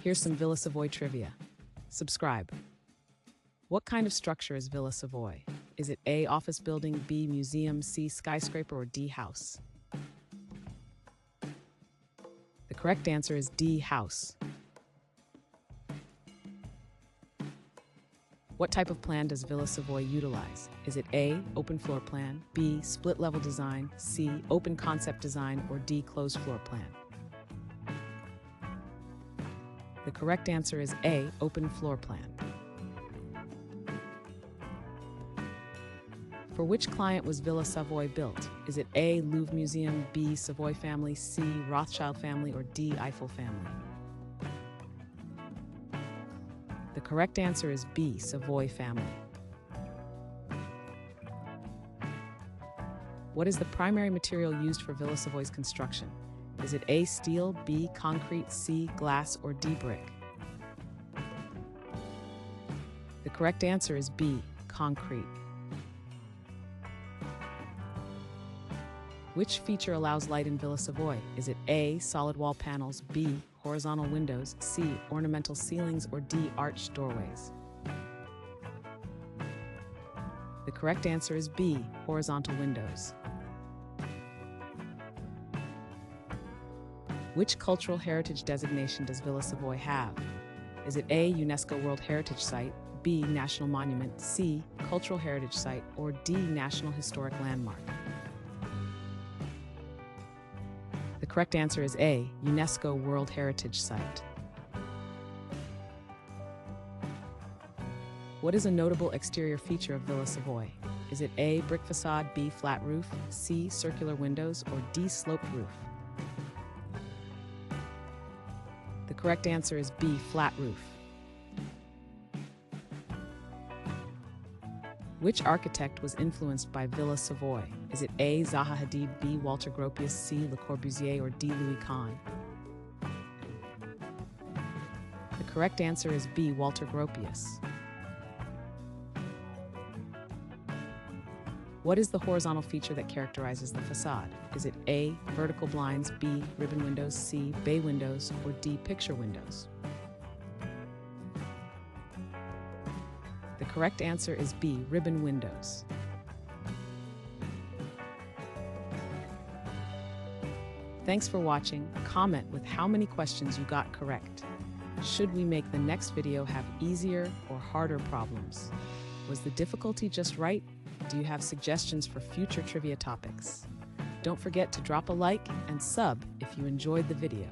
Here's some Villa Savoye trivia. Subscribe. What kind of structure is Villa Savoye? Is it A, office building, B, museum, C, skyscraper, or D, house? The correct answer is D, house. What type of plan does Villa Savoye utilize? Is it A, open floor plan, B, split level design, C, open concept design, or D, closed floor plan? The correct answer is A, open floor plan. For which client was Villa Savoye built? Is it A, Louvre Museum, B, Savoy family, C, Rothschild family, or D, Eiffel family? The correct answer is B, Savoy family. What is the primary material used for Villa Savoye's construction? Is it A, steel, B, concrete, C, glass, or D, brick? The correct answer is B, concrete. Which feature allows light in Villa Savoye? Is it A, solid wall panels, B, horizontal windows, C, ornamental ceilings, or D, arched doorways? The correct answer is B, horizontal windows. Which cultural heritage designation does Villa Savoye have? Is it A, UNESCO World Heritage Site, B, National Monument, C, Cultural Heritage Site, or D, National Historic Landmark? The correct answer is A, UNESCO World Heritage Site. What is a notable exterior feature of Villa Savoye? Is it A, brick facade, B, flat roof, C, circular windows, or D, sloped roof? The correct answer is B, flat roof. Which architect was influenced by Villa Savoye? Is it A, Zaha Hadid, B, Walter Gropius, C, Le Corbusier, or D, Louis Kahn? The correct answer is B, Walter Gropius. What is the horizontal feature that characterizes the facade? Is it A, vertical blinds, B, ribbon windows, C, bay windows, or D, picture windows? The correct answer is B, ribbon windows. Thanks for watching. Comment with how many questions you got correct. Should we make the next video have easier or harder problems? Was the difficulty just right? Do you have suggestions for future trivia topics? Don't forget to drop a like and sub if you enjoyed the video.